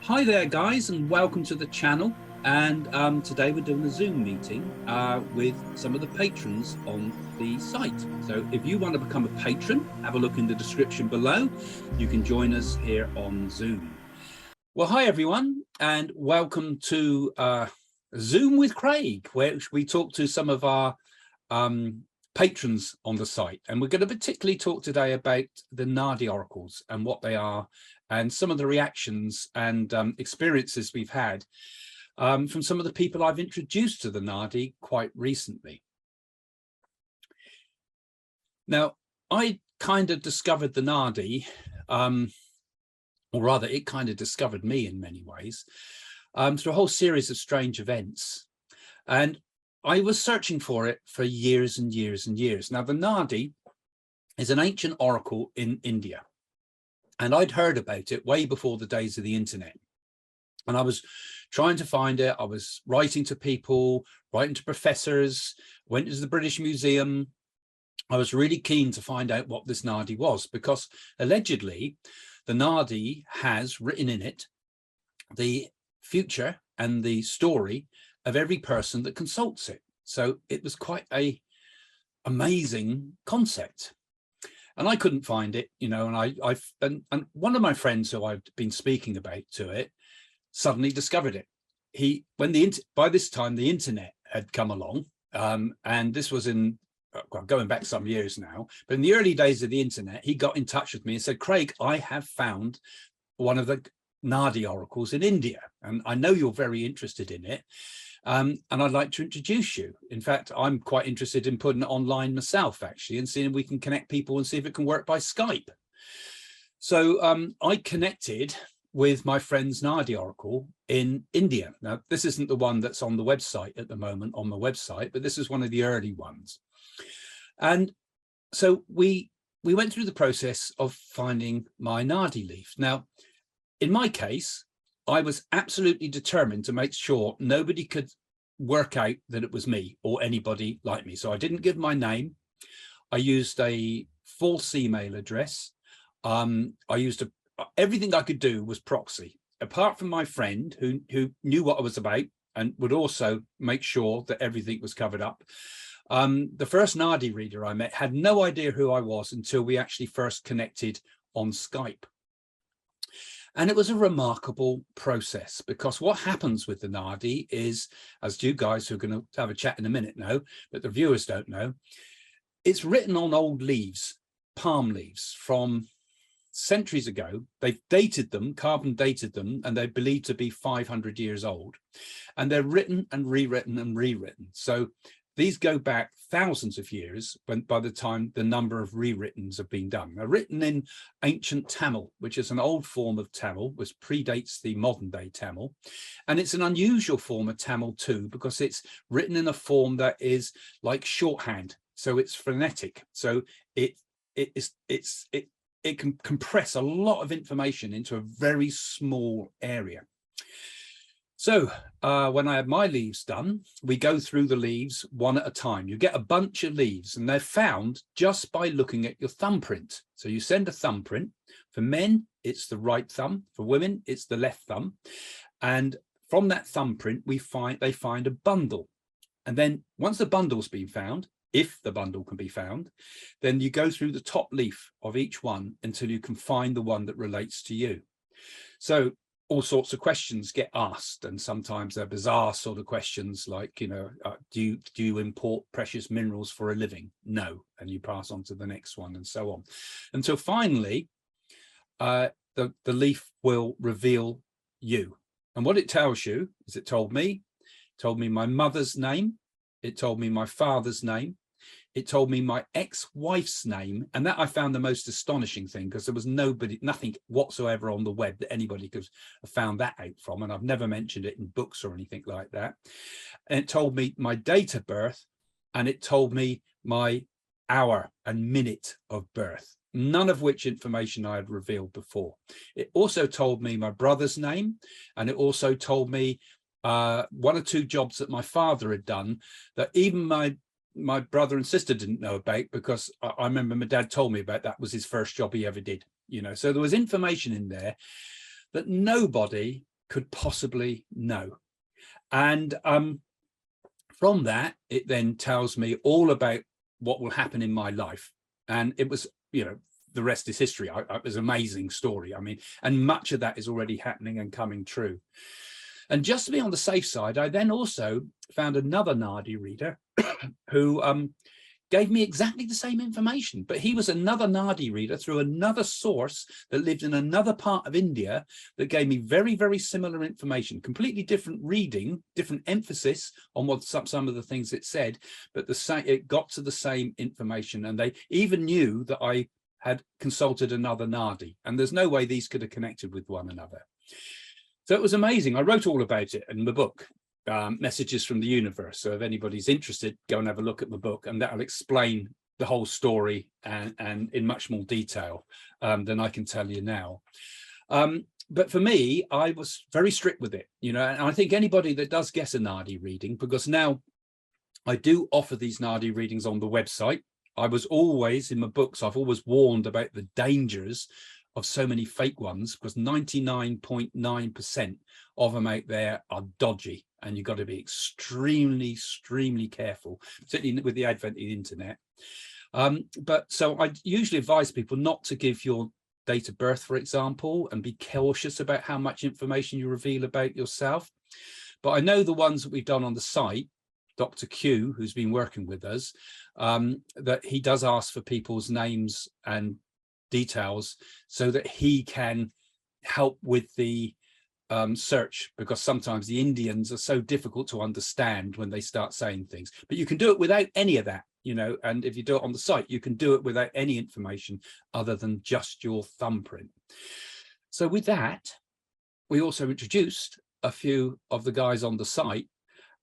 Hi there, guys, and welcome to the channel. And today we're doing a Zoom meeting with some of the patrons on the site. So if you want to become a patron, have a look in the description below. You can join us here on Zoom. Well, hi, everyone, and welcome to Zoom with Craig, where we talk to some of our patrons on the site. And we're going to particularly talk today about the Naadi Oracles and what they are, and some of the reactions and experiences we've had from some of the people I've introduced to the Nadi quite recently. Now, I kind of discovered the Nadi, or rather it kind of discovered me in many ways, through a whole series of strange events. And I was searching for it for years and years and years. Now, the Nadi is an ancient oracle in India. And I'd heard about it way before the days of the internet. And I was trying to find it. I was writing to people, writing to professors, went to the British Museum. I was really keen to find out what this Nadi was, because allegedly the Nadi has written in it the future and the story of every person that consults it. So it was quite an amazing concept. And I couldn't find it, you know, and one of my friends who I'd been speaking about to it suddenly discovered it. By this time the internet had come along, and this was going back some years now, but in the early days of the internet, he got in touch with me and said, Craig, I have found one of the Naadi oracles in India, and I know you're very interested in it. And I'd like to introduce you. In fact, I'm quite interested in putting it online myself, actually, and seeing if we can connect people and see if it can work by Skype. So I connected with my friend's Naadi Oracle in India. Now, this isn't the one that's on the website at the moment on the website, but this is one of the early ones. And so we went through the process of finding my Nadi leaf. Now, in my case, I was absolutely determined to make sure nobody could work out that it was me or anybody like me. So I didn't give my name. I used a false email address. Everything I could do was proxy, apart from my friend who knew what I was about and would also make sure that everything was covered up. The first Nadi reader I met had no idea who I was until we actually first connected on Skype. And it was a remarkable process, because what happens with the Nadi is, as you guys who are going to have a chat in a minute know, but the viewers don't know, it's written on old leaves, palm leaves from centuries ago. They've dated them, carbon dated them, and they're believed to be 500 years old. And they're written and rewritten and rewritten. So these go back thousands of years by the time the number of rewrittens have been done. They're written in ancient Tamil, which is an old form of Tamil, which predates the modern day Tamil. And it's an unusual form of Tamil too, because it's written in a form that is like shorthand. So it's phonetic. So it can compress a lot of information into a very small area. So when I had my leaves done, we go through the leaves one at a time. You get a bunch of leaves, and they're found just by looking at your thumbprint. So you send a thumbprint. For men, it's the right thumb. For women, it's the left thumb. And from that thumbprint, they find a bundle. And then once the bundle's been found, if the bundle can be found, then you go through the top leaf of each one until you can find the one that relates to you. So all sorts of questions get asked, and sometimes they're bizarre sort of questions like, you know, do you import precious minerals for a living? No. And you pass on to the next one, and so on, until finally the leaf will reveal you. And what it tells you is, it told me my mother's name, it told me my father's name, it told me my ex-wife's name, and that I found the most astonishing thing, because there was nothing whatsoever on the web that anybody could have found that out from, and I've never mentioned it in books or anything like that. And it told me my date of birth, and it told me my hour and minute of birth, none of which information I had revealed before. It also told me my brother's name, and it also told me one or two jobs that my father had done that even my brother and sister didn't know about, because I remember my dad told me about that was his first job he ever did, you know. So there was information in there that nobody could possibly know. And from that, it then tells me all about what will happen in my life. And it was, you know, the rest is history. It was an amazing story. I mean, and much of that is already happening and coming true. And just to be on the safe side, I then also found another Nadi reader who gave me exactly the same information, but he was another Nadi reader through another source that lived in another part of India that gave me very, very similar information, completely different reading, different emphasis on what some of the things it said, but it got to the same information. And they even knew that I had consulted another Nadi, and there's no way these could have connected with one another. So it was amazing. I wrote all about it in my book, Messages from the Universe. So if anybody's interested, go and have a look at my book, and that'll explain the whole story and in much more detail than I can tell you now. But for me, I was very strict with it, you know, and I think anybody that does get a Nadi reading, because now I do offer these Nadi readings on the website. I was always, in my books, I've always warned about the dangers of so many fake ones, because 99.9% of them out there are dodgy, and you've got to be extremely, extremely careful, particularly with the advent of the internet. But so I usually advise people not to give your date of birth, for example, and be cautious about how much information you reveal about yourself. But I know the ones that we've done on the site, Dr. Q, who's been working with us, that he does ask for people's names and details so that he can help with the search, because sometimes the Indians are so difficult to understand when they start saying things. But you can do it without any of that, you know, and if you do it on the site, you can do it without any information other than just your thumbprint. So with that, we also introduced a few of the guys on the site,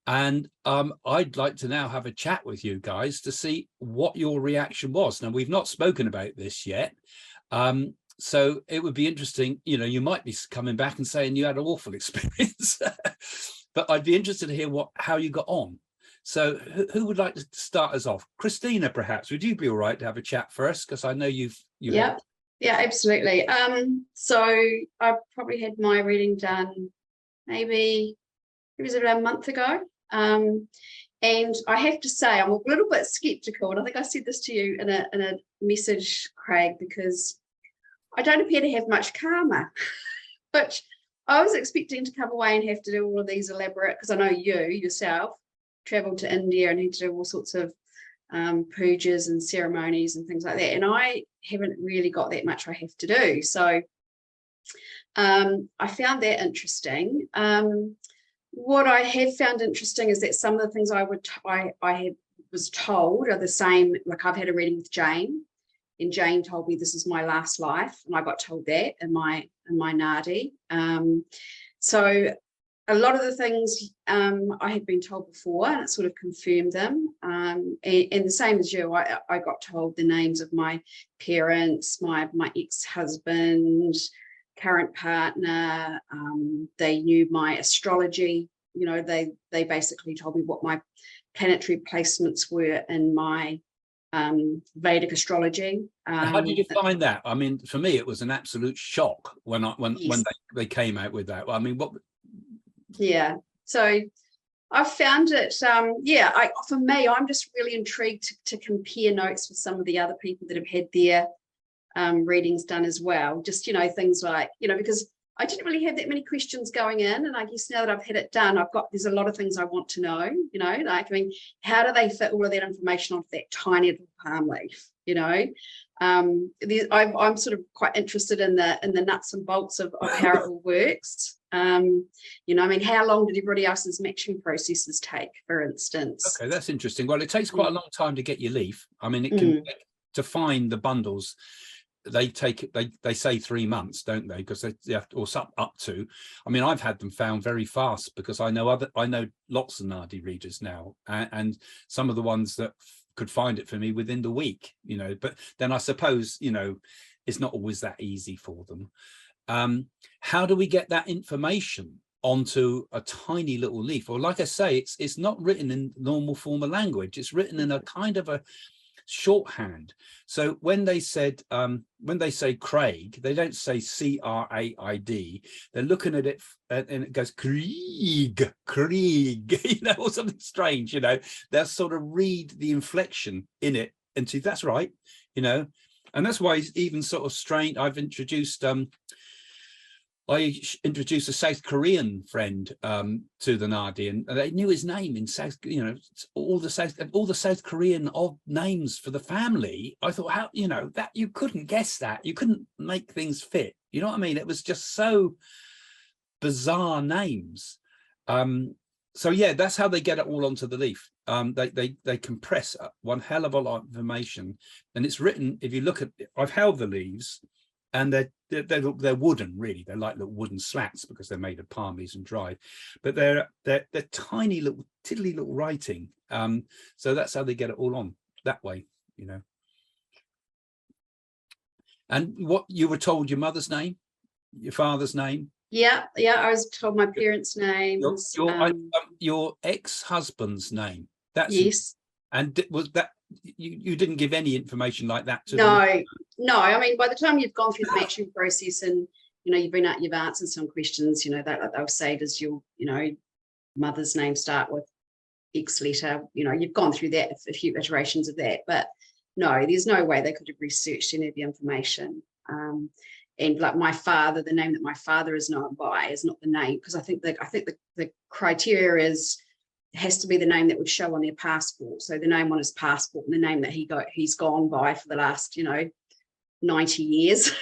and I'd like to now have a chat with you guys to see what your reaction was. Now, we've not spoken about this yet, so it would be interesting, you know, you might be coming back and saying you had an awful experience, but I'd be interested to hear how you got on. So who would like to start us off? Christina, perhaps, would you be all right to have a chat first? Because I know Yeah, absolutely. So I probably had my reading done maybe, it was about a month ago. And I have to say, I'm a little bit skeptical, and I think I said this to you in a message, Craig, because I don't appear to have much karma, but I was expecting to come away and have to do all of these elaborate, because I know you yourself traveled to India and had to do all sorts of pujas and ceremonies and things like that, and I haven't really got that much I have to do. So I found that interesting. What I have found interesting is that some of the things I was told are the same. Like, I've had a reading with Jane, and Jane told me this is my last life, and I got told that in my Nadi. So a lot of the things I had been told before, and it sort of confirmed them. And the same as you, I got told the names of my parents, my ex-husband, current partner. They knew my astrology. You know, they basically told me what my planetary placements were in my Vedic astrology. How did you find that? I mean, for me, it was an absolute shock when Yes. they came out with that. I mean, what? Yeah. So I found it. For me, I'm just really intrigued to compare notes with some of the other people that have had their readings done as well. Just, you know, things like, you know, because I didn't really have that many questions going in, and I guess now that I've had it done, there's a lot of things I want to know, you know, like, I mean, how do they fit all of that information onto that tiny little palm leaf, you know? I'm sort of quite interested in the nuts and bolts of how it all works. You know, I mean, how long did everybody else's matching processes take, for instance? Okay, that's interesting. Well, it takes quite a long time to get your leaf. I mean, it can to find the bundles. They say 3 months, don't they? Because they have to, or up to. I mean, I've had them found very fast, because I know lots of Nadi readers now, and some of the ones that could find it for me within the week, you know. But then I suppose, you know, it's not always that easy for them. How do we get that information onto a tiny little leaf? Or, like I say, it's not written in normal form of language. It's written in a kind of shorthand. So when they said, when they say Craig, they don't say C-R-A-I-D. They're looking at it and it goes Krieg, you know, or something strange, you know. They'll sort of read the inflection in it and see that's right, you know. And that's why it's even sort of strange. I've introduced I introduced a South Korean friend to the Nadi, and they knew his name in South, you know, all the South Korean odd names for the family. I thought, how, you know, that you couldn't guess that. You couldn't make things fit. You know what I mean? It was just so bizarre names. So yeah, that's how they get it all onto the leaf. They compress one hell of a lot of information, and it's written. If you look at, I've held the leaves, and they're wooden, really. They're like little wooden slats because they're made of palmies and dried, but they're tiny little tiddly little writing. So that's how they get it all on that way, you know. And what you were told, your mother's name, your father's name? Yeah, I was told my parents' names. Your ex-husband's name. That's yes. And was that you didn't give any information like that to them? No. I mean, by the time you've gone through the matching process and you know you've answered some questions, you know that they'll say, does your mother's name start with X letter? You know, you've gone through that a few iterations of that, but no, there's no way they could have researched any of the information. And like my father, the name that my father is known by is not the name, because I think the criteria has to be the name that would show on their passport. So the name on his passport and the name that he's gone by for the last 90 years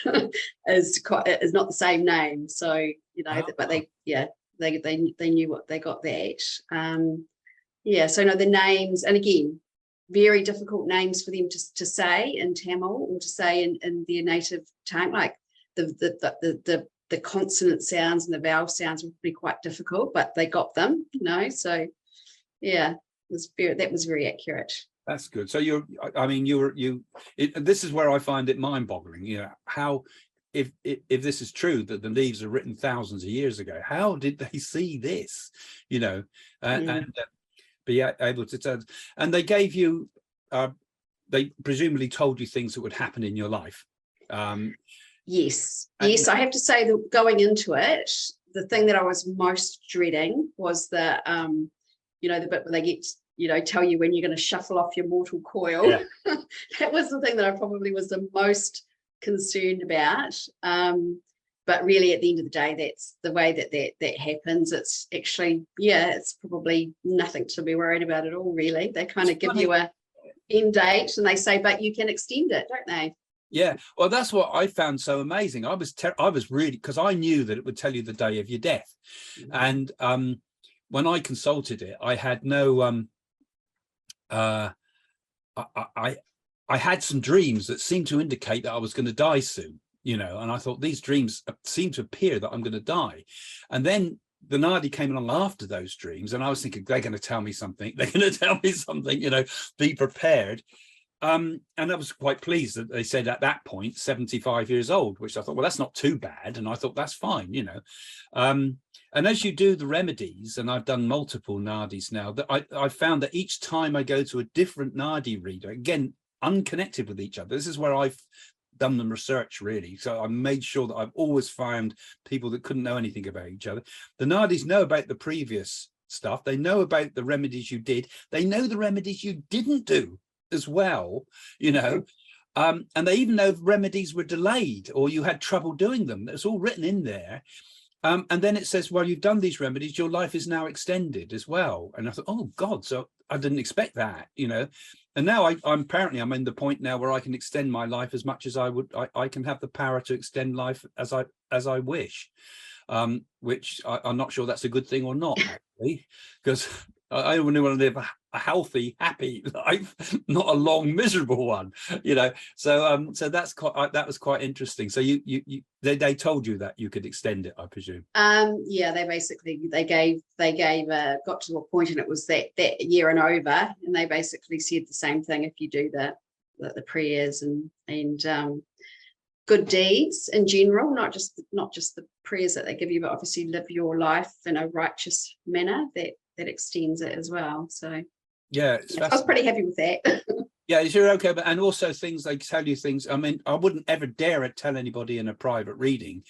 is not the same name. So but they knew what they got that. So no, the names, and again, very difficult names for them to say in Tamil or to say in their native tongue, like the consonant sounds and the vowel sounds would be quite difficult, but they got them, so yeah, that was very accurate. That's good. So this is where I find it mind-boggling, how if this is true that the leaves are written thousands of years ago, how did they see this, and be able to tell? And they gave you they presumably told you things that would happen in your life. Yes, I have to say that going into it, the thing that I was most dreading was the the bit where they get tell you when you're going to shuffle off your mortal coil. Yeah. That was the thing that I probably was the most concerned about. But really, at the end of the day, that's the way that happens. It's actually, it's probably nothing to be worried about at all, really. They kind of give you a end date and they say, but you can extend it, don't they? Yeah, well, that's what I found so amazing. I was really, because I knew that it would tell you the day of your death. Mm-hmm. And when I consulted it, I had no, I had some dreams that seemed to indicate that I was going to die soon, and I thought these dreams seem to appear that I'm going to die. And then the Nadi came along after those dreams, and I was thinking, they're going to tell me something. They're going to tell me something, be prepared. And I was quite pleased that they said at that point, 75 years old, which I thought, well, that's not too bad. And I thought, that's fine, And as you do the remedies, and I've done multiple Nadis now, that I found that each time I go to a different Nadi reader, again, unconnected with each other, this is where I've done the research, really. So I made sure that I've always found people that couldn't know anything about each other. The Nadis know about the previous stuff. They know about the remedies you did. They know the remedies you didn't do as well, and they even know if remedies were delayed or you had trouble doing them. It's all written in there. And then it says, well, you've done these remedies, your life is now extended as well. And I thought, oh God, so I didn't expect that, and now I'm in the point now where I can extend my life as much as I would. I can have the power to extend life as I wish, which I'm not sure that's a good thing or not, actually, because I only want to live a healthy, happy life, not a long, miserable one, So that's that was quite interesting. So they told you that you could extend it, I presume. They basically got to a point, and it was that year and over, and they basically said the same thing. If you do the prayers and good deeds in general, not just the prayers that they give you, but obviously live your life in a righteous manner, that extends it as well. So I was pretty happy with that. Yeah, you're okay, but and also things they tell you things. I mean, I wouldn't ever dare tell anybody in a private reading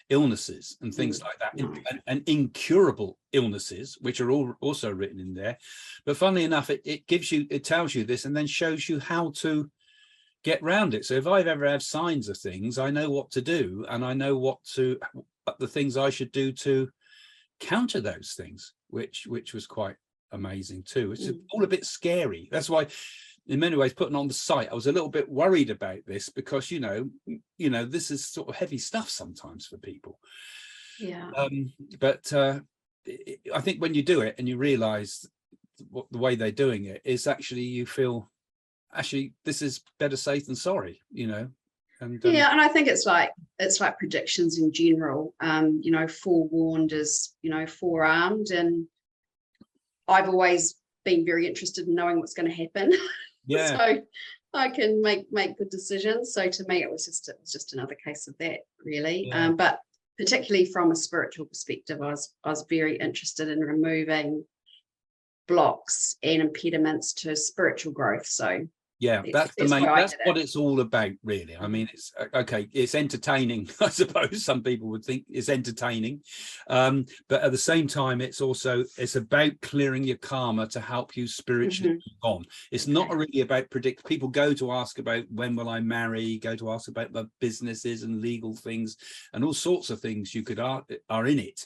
illnesses and things like that, No. and incurable illnesses, which are all also written in there. But funnily enough, it gives you, it tells you this, and then shows you how to get round it. So if I've ever had signs of things, I know what to do, and I know what the things I should do to counter those things, which was quite amazing too. It's all a bit scary. That's why, in many ways, putting on the site, I was a little bit worried about this, because you know, this is sort of heavy stuff sometimes for people. Yeah. But I think when you do it and you realize what the way they're doing it is, actually you feel, actually this is better safe than sorry, you know. And yeah, and I think it's like predictions in general. You know, forewarned is, you know, forearmed, and I've always been very interested in knowing what's going to happen. yeah, So I can make good decisions. So to me, it was just another case of that, really. Yeah. But particularly from a spiritual perspective, I was very interested in removing blocks and impediments to spiritual growth. So yeah, that's the main, that's what it. it's all about, really. I mean, it's okay, it's entertaining. I suppose some people would think it's entertaining, but at the same time, it's about clearing your karma to help you spiritually move on. It's not really about predict. People go to ask about when will I marry, go to ask about my businesses and legal things and all sorts of things you could are in it,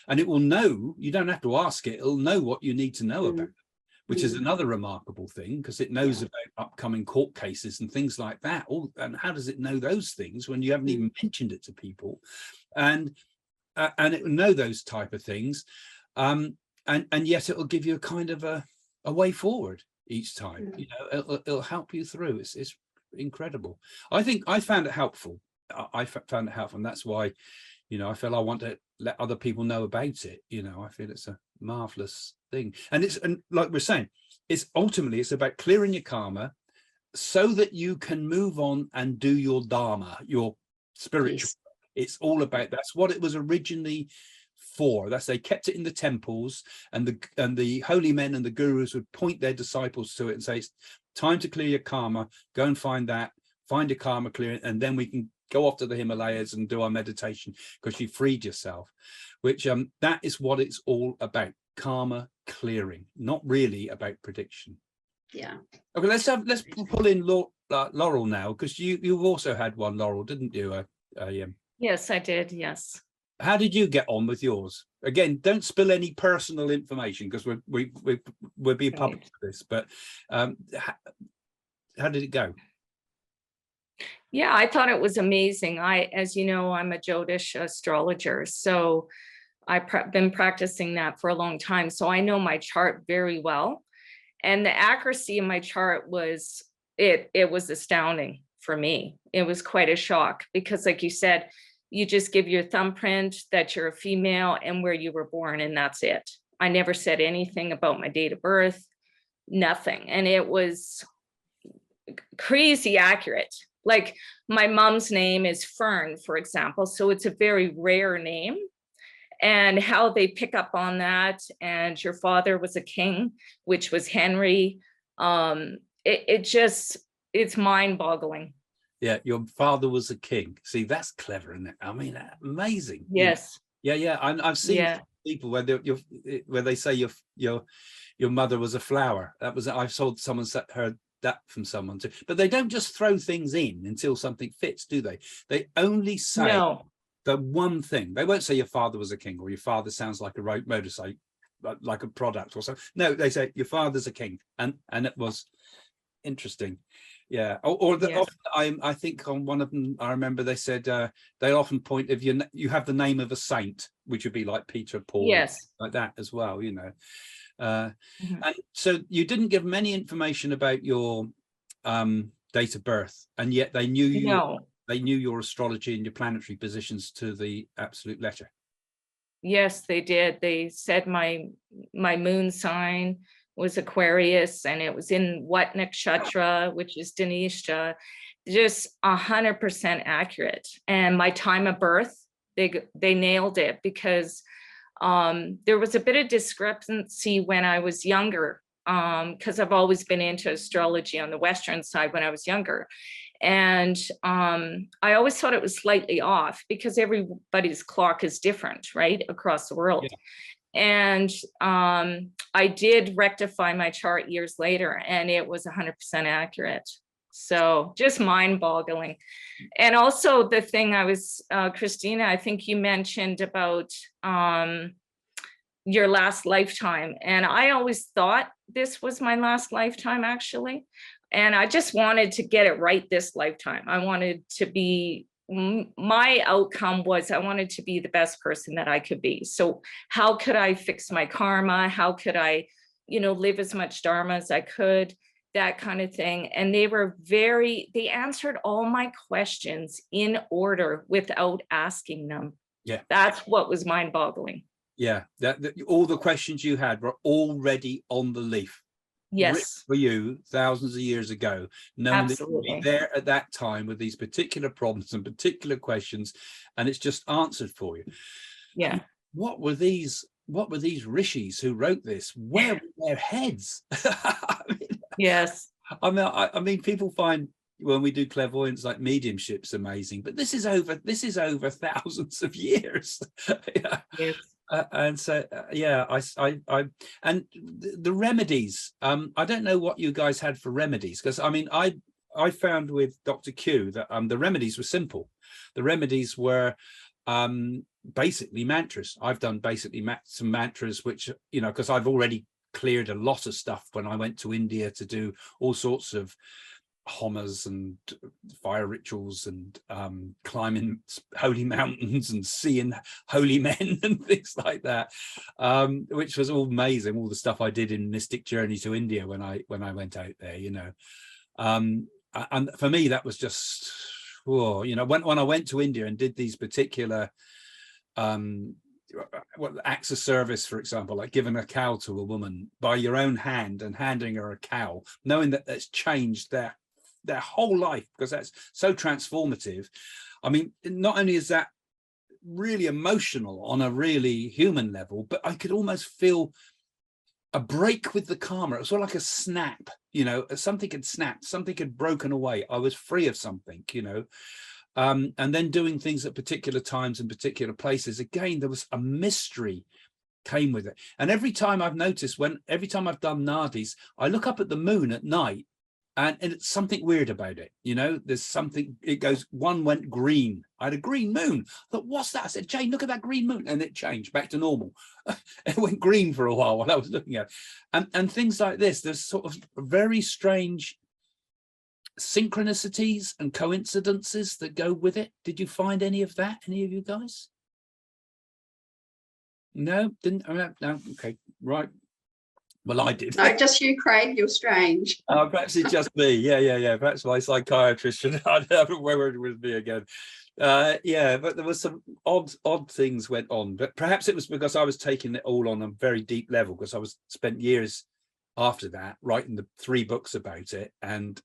and it will know. You don't have to ask it; it'll know what you need to know about, which is another remarkable thing, because it knows about upcoming court cases and things like that. And how does it know those things when you haven't even mentioned it to people? And it will know those type of things, and yet it will give you a kind of a way forward each time. You know, it'll help you through. It's incredible. I think I found it helpful. I found it helpful, and that's why, you know, I feel I want to let other people know about it. You know, I feel it's a marvelous thing, and like we're saying, it's ultimately about clearing your karma so that you can move on and do your dharma, your spiritual. Yes. It's all about, that's what it was originally for. They kept it in the temples, and the holy men and the gurus would point their disciples to it and say, it's time to clear your karma, go and find your karma clearing, and then we can go off to the Himalayas and do our meditation, because you freed yourself. Which that is what it's all about, karma clearing, not really about prediction. Yeah. Okay, let's pull in Laurel now, because you've also had one, Laurel, didn't you? Yes, I did. Yes. How did you get on with yours? Again, don't spill any personal information, because we'll be public for this. But how did it go? Yeah, I thought it was amazing. As you know, I'm a Jyotish astrologer, so I've been practicing that for a long time. So I know my chart very well, and the accuracy of my chart was astounding for me. It was quite a shock, because like you said, you just give your thumbprint that you're a female and where you were born, and that's it. I never said anything about my date of birth, nothing. And it was crazy accurate. Like my mom's name is Fern, for example. So it's a very rare name, and how they pick up on that. And your father was a king, which was Henry. It's mind boggling. Yeah, your father was a king. See, that's clever, isn't it? I mean, amazing. Yes. Yeah. I've seen people where they say your mother was a flower. I've sold someone heard that from someone too. But they don't just throw things in until something fits, do they? They only say the one thing. They won't say your father was a king, or your father sounds like a motorcycle, like a product or something. No, they say your father's a king, and it was interesting. Yeah. I think on one of them, I remember they said they often point, if you have the name of a saint, which would be like Peter, Paul, like that as well, you know. And so you didn't give them any information about your date of birth, and yet they knew you. No. They knew your astrology and your planetary positions to the absolute letter. Yes, they did. They said my moon sign was Aquarius, and it was in what nakshatra, which is Dhanisha, just 100% accurate. And my time of birth, they nailed it, because there was a bit of discrepancy when I was younger. because I've always been into astrology on the Western side when I was younger. And I always thought it was slightly off because everybody's clock is different, right, across the world. Yeah. And I did rectify my chart years later, and it was 100% accurate. So just mind-boggling. And also the thing I was, Christina, I think you mentioned about your last lifetime. And I always thought this was my last lifetime, actually. And I just wanted to get it right this lifetime. I wanted to be, my outcome was I wanted to be the best person that I could be. So how could I fix my karma? How could I, live as much dharma as I could? That kind of thing. And they answered all my questions in order without asking them. Yeah. That's what was mind-boggling. Yeah. All the questions you had were already on the leaf. Yes. For you thousands of years ago, knowing that you'd be there at that time with these particular problems and particular questions, and it's just answered for you. Yeah. What were these rishis who wrote this? Where were their heads? Yes. I mean, people find when we do clairvoyance like mediumship's amazing, but this is over thousands of years. Yeah. Yes. And so I and the remedies, I don't know what you guys had for remedies, because I mean I found with Dr. Q that the remedies were simple. The remedies were basically mantras. I've done basically some mantras, which, because I've already cleared a lot of stuff when I went to India to do all sorts of homas and fire rituals and climbing holy mountains and seeing holy men and things like that, which was all amazing, all the stuff I did in Mystic Journey to India when I went out there, and for me that was just, when I went to India and did these particular acts of service, for example, like giving a cow to a woman by your own hand and handing her a cow, knowing that that's changed their whole life, because that's so transformative. I mean, not only is that really emotional on a really human level, but I could almost feel a break with the karma. It was sort of like a snap, something had snapped, something had broken away. I was free of something, and then doing things at particular times in particular places. Again, there was a mystery came with it. And every time I've noticed, every time I've done Nadis, I look up at the moon at night, and it's something weird about it. There's something, it goes, one went green. I had a green moon. I thought, what's that? I said, Jane, look at that green moon. And it changed back to normal. It went green for a while I was looking at it. And things like this. There's sort of very strange synchronicities and coincidences that go with it. Did you find any of that, any of you guys? No, didn't? No, okay, right. Well, I did. No, just you, Craig. You're strange. Perhaps it's just me. Yeah. Perhaps my psychiatrist should have a word with me again. Yeah, but there was some odd things went on. But perhaps it was because I was taking it all on a very deep level, because I spent years after that writing the 3 books about it and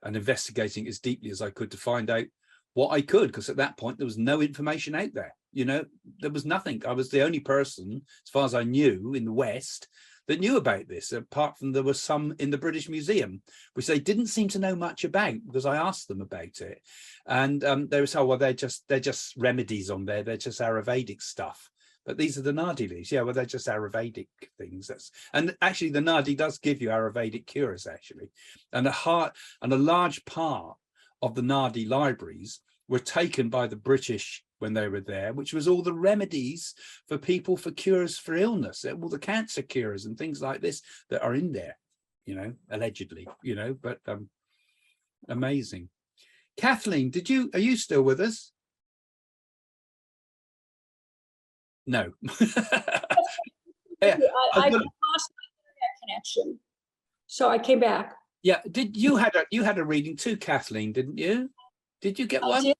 investigating as deeply as I could to find out what I could, because at that point there was no information out there. There was nothing. I was the only person, as far as I knew, in the West that knew about this, apart from there was some in the British Museum, which they didn't seem to know much about, because I asked them about it. And they were saying, well, they're just remedies on there. They're just Ayurvedic stuff. But these are the Nadi leaves. Yeah, well, they're just Ayurvedic things. And actually the Nadi does give you Ayurvedic cures, actually. And a large part of the Nadi libraries were taken by the British when they were there, which was all the remedies for people for cures for illness, all the cancer cures and things like this that are in there, allegedly, but amazing. Kathleen, are you still with us? No. I lost my internet connection, so I came back. Yeah, you had a reading too, Kathleen, didn't you? Did you get one?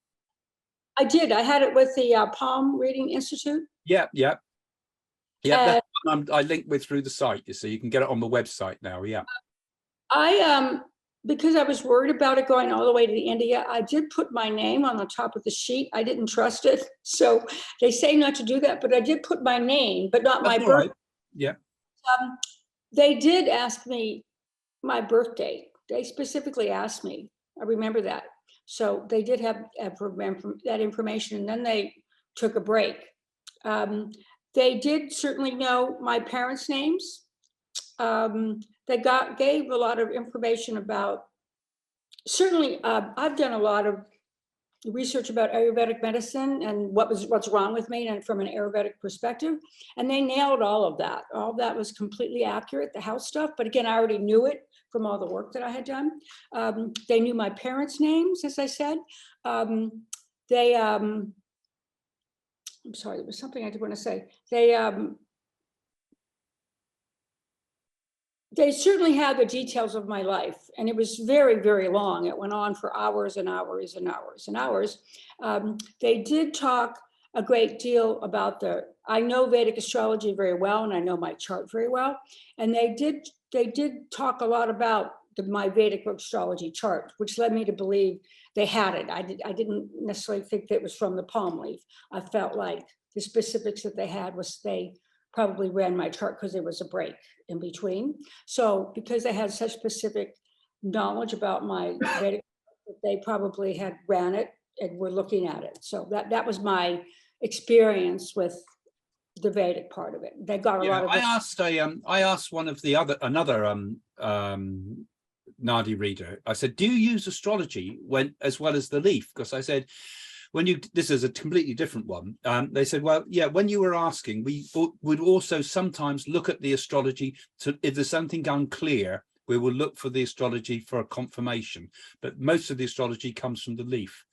I did. I had it with the Palm Reading Institute. Yeah. That's one I linked with through the site. You can get it on the website now. Yeah. I because I was worried about it going all the way to India, I did put my name on the top of the sheet. I didn't trust it, so they say not to do that, but I did put my name, but not my birth. Right. Yeah. They did ask me my birthday. They specifically asked me. I remember that. So they did have that information, and then they took a break. They did certainly know my parents' names. They gave a lot of information about, certainly I've done a lot of research about Ayurvedic medicine and what's wrong with me, and from an Ayurvedic perspective, and they nailed all of that. All of that was completely accurate, the health stuff, but again, I already knew it from all the work that I had done. They knew my parents' names, as I said. I'm sorry, there was something I did want to say. They certainly had the details of my life, and it was very, very long. It went on for hours and hours and hours and hours. They did talk a great deal about I know Vedic astrology very well, and I know my chart very well. And they did talk a lot about my Vedic astrology chart, which led me to believe they had it. I didn't necessarily think that it was from the palm leaf. I felt like the specifics that they had was they probably ran my chart because there was a break in between. So because they had such specific knowledge about my Vedic, they probably had ran it and were looking at it. So that was my experience with the Vedic part of it. They got a lot of. I asked one of another Nadi reader. I said, "Do you use astrology as well as the leaf?" Because I said, this is a completely different one. They said, well, yeah, when you were asking, we would also sometimes look at the astrology if there's something unclear, we will look for the astrology for a confirmation. But most of the astrology comes from the leaf.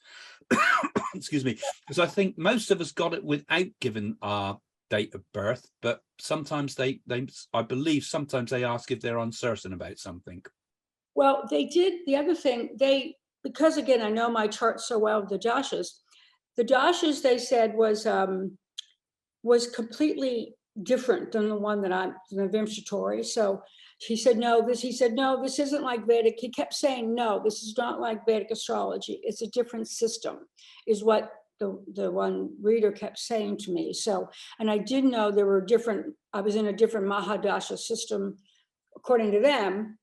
Excuse me, because I think most of us got it without giving our date of birth, but sometimes I believe sometimes they ask if they're uncertain about something. Well, they did. The other thing, because again, I know my chart so well, the dashas they said was completely different than the one that the Vimsatori. So he said, no, this isn't like Vedic. He kept saying, no, this is not like Vedic astrology. It's a different system, is what the one reader kept saying to me. So, and I did know there were I was in a different Mahadasha system, according to them,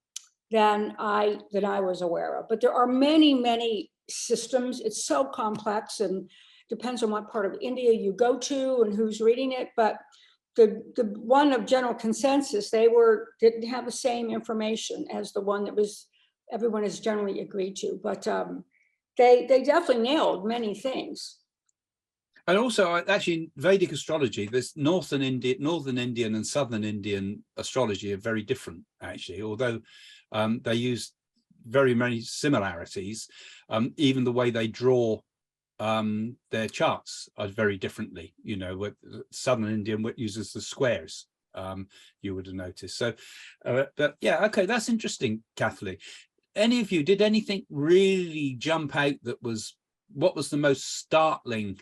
than I was aware of. But there are many, many systems. It's so complex and depends on what part of India you go to and who's reading it. But the one of general consensus, didn't have the same information as the one that everyone has generally agreed to. But they definitely nailed many things. And also, actually, Vedic astrology, there's northern Indian and southern Indian astrology are very different, actually, although they use very many similarities. Even the way they draw their charts are very differently. You know, with southern Indian uses the squares, you would have noticed. So, but yeah, okay, that's interesting, Kathleen. Any of you, did anything really jump out what was the most startling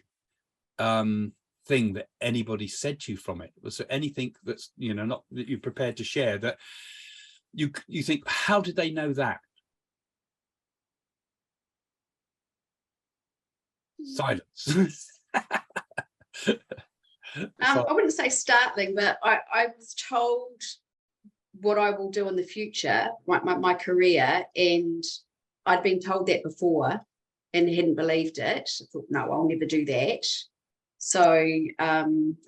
thing that anybody said to you from it? Was there anything that's, not that you're prepared to share that you think, how did they know that? Silence. I wouldn't say startling, but I was told what I will do in the future, my career, and I'd been told that before and hadn't believed it. I thought, no, I'll never do that. So,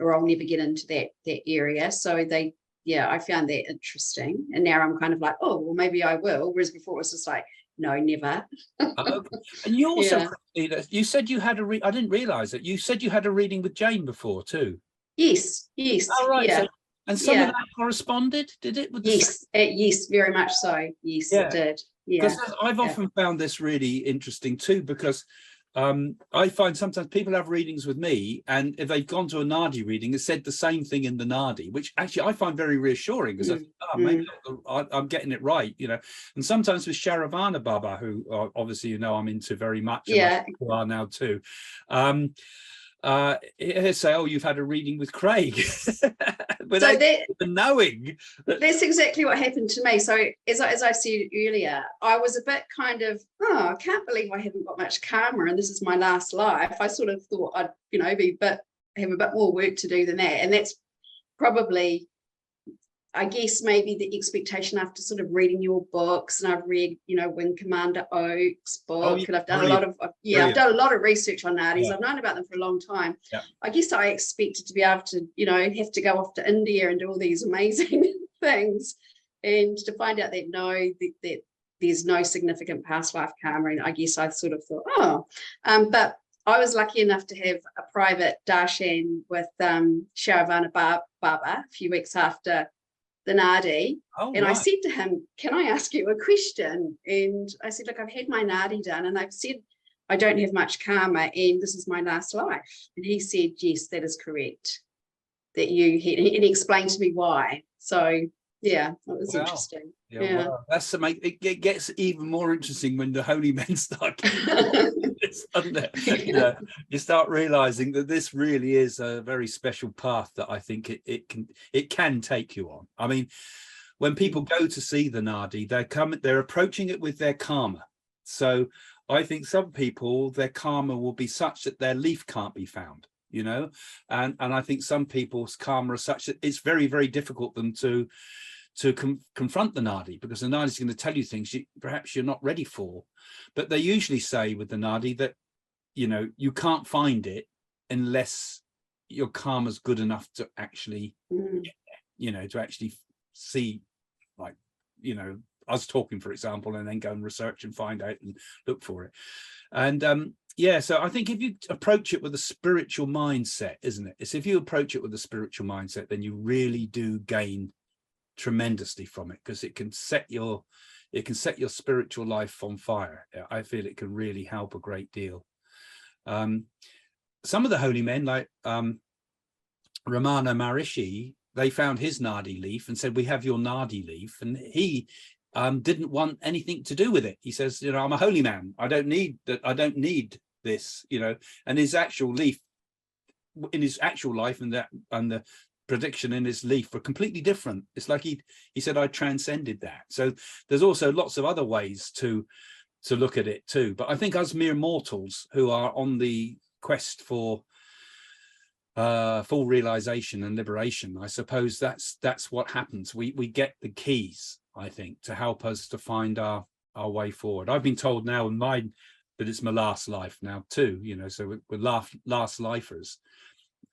or I'll never get into that area. So I found that interesting. And now I'm kind of like, oh, well, maybe I will. Whereas before it was just like, no, never. Okay. And you also, Christina, you said you had I didn't realize it. You said you had a reading with Jane before too. Yes. Oh, right. Yeah. So, and some of that corresponded, did it? With yes, very much so. Yes, it did. Yeah. Because I've often found this really interesting too, because I find sometimes people have readings with me, and if they've gone to a Nadi reading, it said the same thing in the Nadi, which actually I find very reassuring, because I think, maybe I'm getting it right, And sometimes with Sharavana Baba, who obviously I'm into very much, and you are now too. He'll say, "Oh, you've had a reading with Craig," without even knowing. That's exactly what happened to me. So as I said earlier, I was a bit kind of, I can't believe I haven't got much karma and this is my last life. I sort of thought I'd, have a bit more work to do than that. And that's probably I guess maybe the expectation after sort of reading your books, and I've read, you know, Wing Commander Oak's book, yeah, and I've done a lot of, I've done a lot of research on Nadis. Yeah. I've known about them for a long time. Yeah. I guess I expected to be able to, you know, have to go off to India and do all these amazing things, and to find out that no, that there's no significant past life karma. And I guess I sort of thought, oh, but I was lucky enough to have a private darshan with Sharavana Baba a few weeks after the Nadi. Oh, and right. I said to him, can I ask you a question? And I said, look, I've had my Nadi done, and they've said I don't have much karma, and this is my last life. And he said, yes, that is correct. That and he explained to me why. So yeah, it was interesting. Yeah. Wow. That's it gets even more interesting when the holy men start this, doesn't it? You know, you start realizing that this really is a very special path that I think it can take you on. I mean, when people go to see the Nadi, they're approaching it with their karma. So I think some people, their karma will be such that their leaf can't be found, you know, and I think some people's karma is such that it's very, very difficult for them to confront the Nadi, because the Nadi is going to tell you things perhaps you're not ready for. But they usually say with the Nadi that, you know, you can't find it unless your karma's good enough to actually, you know, to actually see, like, you know, us talking, for example, and then go and research and find out and look for it. And yeah, so I think if you approach it with a spiritual mindset, isn't it? It's if you approach it with a spiritual mindset, then you really do gain tremendously from it, because it can set your spiritual life on fire. I feel it can really help a great deal. Some of the holy men, like Ramana Maharishi, they found his Nadi leaf and said, we have your Nadi leaf, and he didn't want anything to do with it. He says, you know, I'm a holy man, I don't need that, I don't need this, you know. And his actual leaf in his actual life and the prediction in his leaf were completely different. It's like he said, I transcended that. So there's also lots of other ways to look at it too. But I think us mere mortals who are on the quest for full realization and liberation, I suppose that's what happens. We get the keys, I think, to help us to find our way forward. I've been told now in mine that it's my last life now too, you know, so we're last lifers.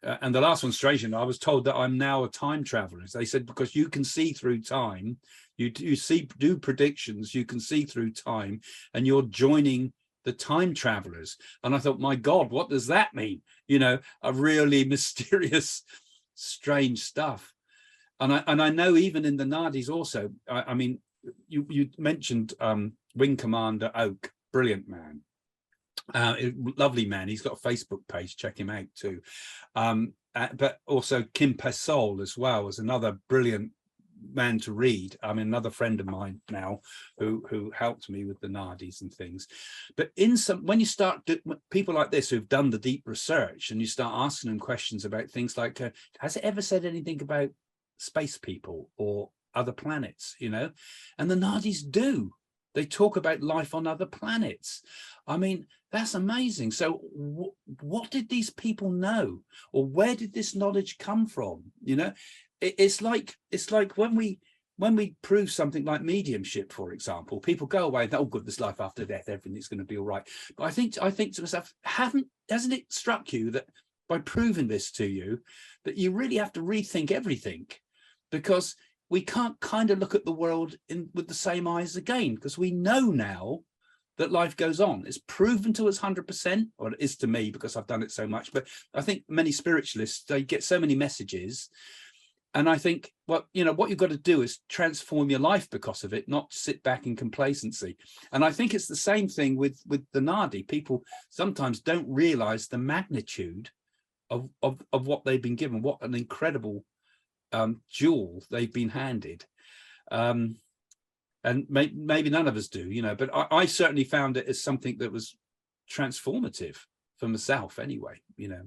And the last one's strange, and I was told that I'm now a time traveler. They said, because you can see through time, you do predictions, you can see through time, and you're joining the time travelers. And I thought, my God, what does that mean? You know, a really mysterious, strange stuff. And I know even in the Nadis also, I mean, you mentioned Wing Commander Oak, brilliant man. Lovely man. He's got a Facebook page, check him out too. But also Kim Pesol as well is another brilliant man to read. I mean, another friend of mine now who helped me with the Nadis and things. But when you start people like this who've done the deep research, and you start asking them questions about things like, has it ever said anything about space people or other planets, you know? And the Nadis do. They talk about life on other planets. I mean, that's amazing. So what did these people know, or where did this knowledge come from? You know, it's like when we prove something like mediumship, for example, people go away and, oh, good, there's life after death, everything's going to be all right. But I think to myself, hasn't it struck you that by proving this to you, that you really have to rethink everything, because we can't kind of look at the world with the same eyes again, because we know now that life goes on. It's proven to us 100%, or it is to me because I've done it so much. But I think many spiritualists, they get so many messages. And I think, well, you know, what you've got to do is transform your life because of it, not sit back in complacency. And I think it's the same thing with the Nadi. People sometimes don't realize the magnitude of what they've been given, what an incredible jewel they've been handed. And maybe none of us do, you know, but I certainly found it as something that was transformative for myself anyway, you know.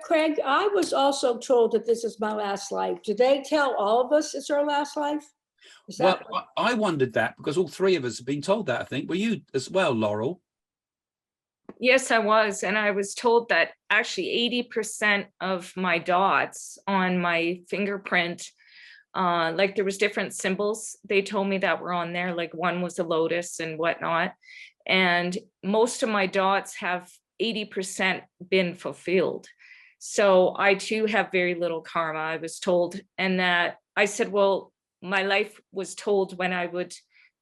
Craig, I was also told that this is my last life. Do they tell all of us it's our last life? Well, I wondered that, because all three of us have been told that, I think. Were you as well, Laurel? Yes, I was. And I was told that actually 80% of my dots on my fingerprint Like there was different symbols they told me that were on there, like one was a lotus and whatnot. And most of my dots have 80% been fulfilled. So I too have very little karma, I was told. And that I said, well, my life was told when I would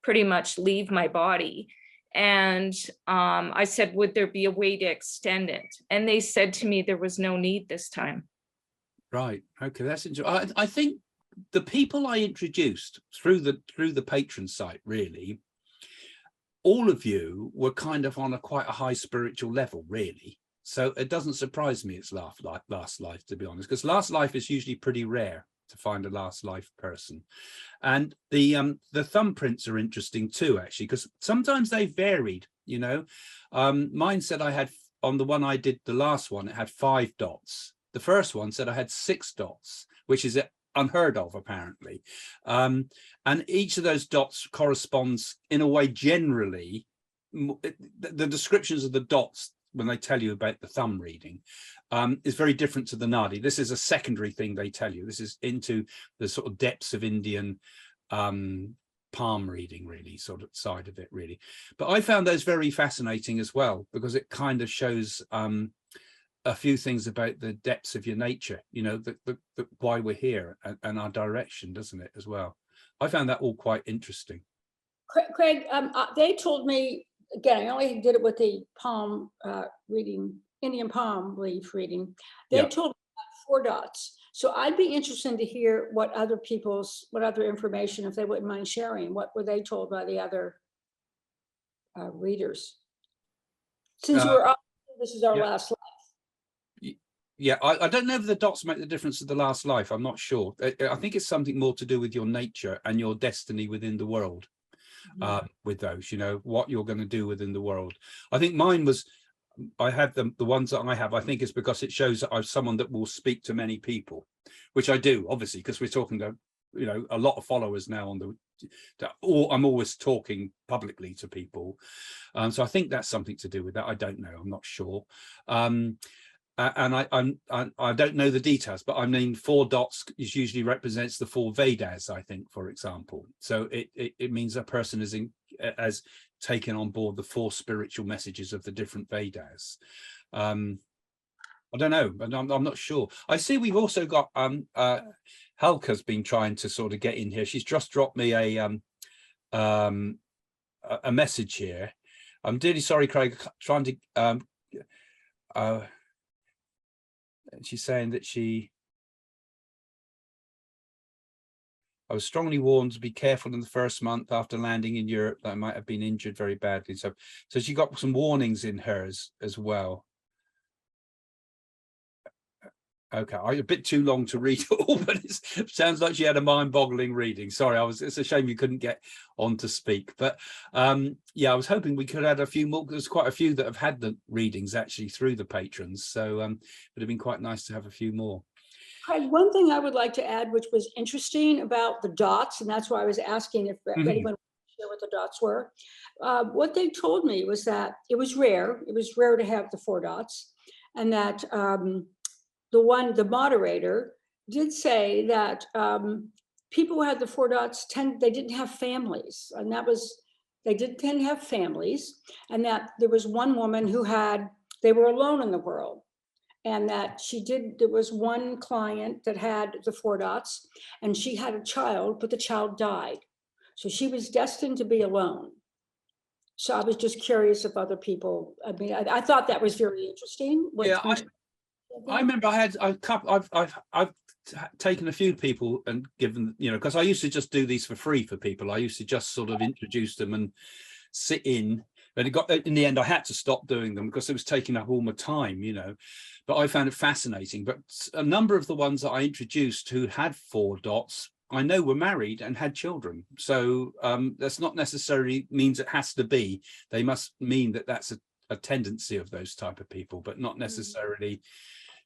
pretty much leave my body. And I said, would there be a way to extend it? And they said to me, there was no need this time. Right. Okay, that's interesting. I think the people I introduced through the patron site, really, all of you were kind of on quite a high spiritual level, really. So it doesn't surprise me it's last life, to be honest, because last life is usually pretty rare to find a last life person. And the thumbprints are interesting too, actually, because sometimes they varied, you know. Mine said I had, on the one I did, the last one, it had 5 dots. The first one said I had 6 dots, which is unheard of, apparently. And each of those dots corresponds in a way, generally, the descriptions of the dots when they tell you about the thumb reading is very different to the Nadi. This is a secondary thing they tell you. This is into the sort of depths of Indian palm reading, really, sort of side of it, really. But I found those very fascinating as well, because it kind of shows a few things about the depths of your nature, you know, why we're here and our direction, doesn't it, as well? I found that all quite interesting. Craig, they told me, again, I only did it with the palm reading, Indian palm leaf reading. They told me about 4 dots. So I'd be interested to hear what other information, if they wouldn't mind sharing, what were they told by the other readers? Since this is our last life. Yeah, I don't know if the dots make the difference to the last life. I'm not sure. I think it's something more to do with your nature and your destiny within the world. With those, you know, what you're going to do within the world. I think mine was, I have the ones that I have, I think it's because it shows that I'm someone that will speak to many people, which I do, obviously, because we're talking to, you know, a lot of followers now on or I'm always talking publicly to people. So I think that's something to do with that. I don't know, I'm not sure. And I don't know the details, but I mean, 4 dots is usually represents the 4 Vedas, I think, for example. So it means a person has taken on board the 4 spiritual messages of the different Vedas. I don't know, but I'm not sure. I see we've also got Helka's been trying to sort of get in here. She's just dropped me a message here. I'm really sorry, Craig, trying to she's saying that I was strongly warned to be careful in the first month after landing in Europe that I might have been injured very badly. So she got some warnings in hers as well. Okay, a bit too long to read it all, but it sounds like she had a mind-boggling reading. Sorry, it's a shame you couldn't get on to speak. But yeah, I was hoping we could add a few more. There's quite a few that have had the readings actually through the patrons. So it would have been quite nice to have a few more. Craig, one thing I would like to add, which was interesting about the dots, and that's why I was asking if anyone would share what the dots were. What they told me was that it was rare. It was rare to have the 4 dots, and that the moderator did say that people who had the 4 dots they didn't have families, and they did tend to have families, and that there was one woman who they were alone in the world, and that there was one client that had the 4 dots, and she had a child, but the child died, so she was destined to be alone. So I was just curious if other people. I mean, I thought that was very interesting. Yeah, I remember I've taken a few people and given, you know, because I used to just do these for free for people. I used to just sort of introduce them and sit in, but in the end I had to stop doing them because it was taking up all my time, you know. But I found it fascinating. But a number of the ones that I introduced who had 4 dots, I know were married and had children. So that's not necessarily means it has to be. They must mean that that's a tendency of those type of people, but not necessarily.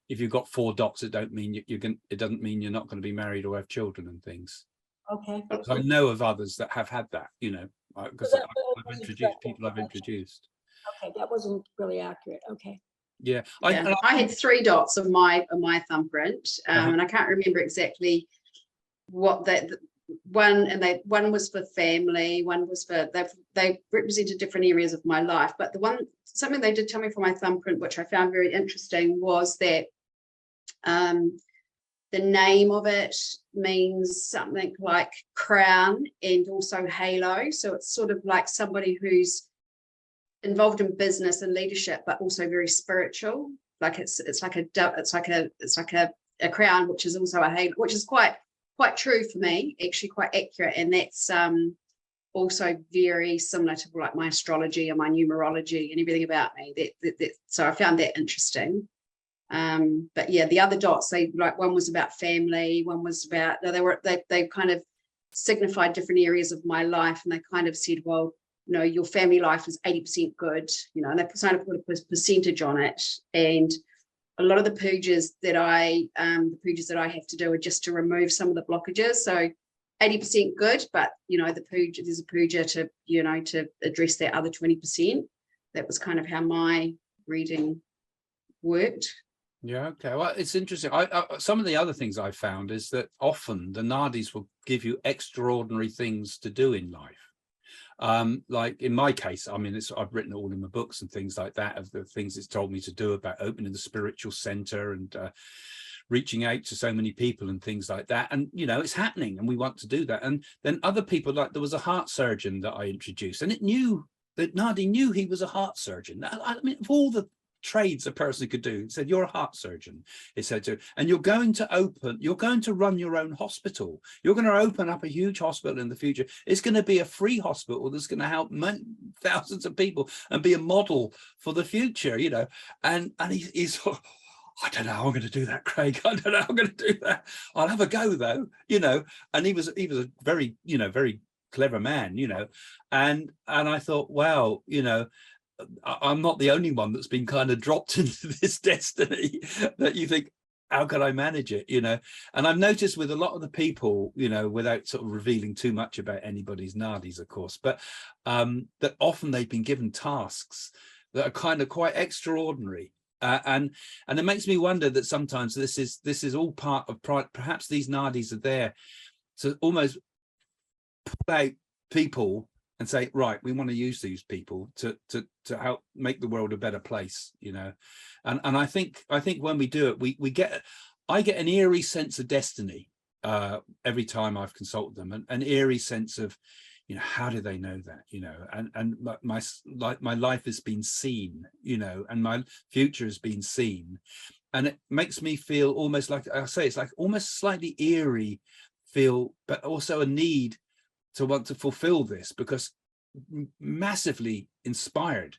If you've got 4 dots, it don't mean it doesn't mean you're not going to be married or have children and things. Okay. So I know of others that have had that, you know, because I've introduced people I've introduced. Okay, that wasn't really accurate. Okay. Yeah, I had 3 dots on my thumbprint, and I can't remember exactly what that one, and one was for family, one was for, they represented different areas of my life. But something they did tell me from my thumbprint, which I found very interesting, was that the name of it means something like crown and also halo. So it's sort of like somebody who's involved in business and leadership, but also very spiritual. Like it's like a crown, which is also a halo, which is quite true for me, actually quite accurate. And that's also very similar to like my astrology and my numerology and everything about me. So I found that interesting. But yeah, the other dots, they like, one was about family, one was about, they kind of signified different areas of my life, and they kind of said, well, you know, your family life is 80% good, you know, and they kind of put a percentage on it. And a lot of the pujas that I have to do are just to remove some of the blockages. So 80% good, but you know, there's a puja to, you know, to address that other 20%. That was kind of how my reading worked. Yeah, okay. Well, it's interesting. Some of the other things I found is that often the Nadis will give you extraordinary things to do in life. Like in my case, I mean, I've written all in my books and things like that of the things it's told me to do about opening the spiritual center and reaching out to so many people and things like that. And, you know, it's happening and we want to do that. And then other people, like there was a heart surgeon that I introduced, and Nadi knew he was a heart surgeon. I mean, of all the trades a person could do, it said, you're a heart surgeon, it said to, and you're going to run your own hospital, you're going to open up a huge hospital in the future. It's going to be a free hospital that's going to help thousands of people and be a model for the future, you know. And he's I don't know how I'm going to do that, Craig. I don't know how I'm going to do that. I'll have a go though, you know. And he was a very, you know, very clever man, you know. And I thought, wow, you know, I'm not the only one that's been kind of dropped into this destiny that you think, how can I manage it, you know? And I've noticed with a lot of the people, you know, without sort of revealing too much about anybody's nadis, of course, but that often they've been given tasks that are kind of quite extraordinary. And it makes me wonder that sometimes this is all part of perhaps these nadis are there to almost pull out people and say, right, we want to use these people to help make the world a better place, you know. And I think when we do it, I get an eerie sense of destiny every time I've consulted them, an eerie sense of, you know, how do they know that, you know, and my life has been seen, you know, and my future has been seen, and it makes me feel almost like, I say, it's like almost slightly eerie feel, but also a need to want to fulfill this, because massively inspired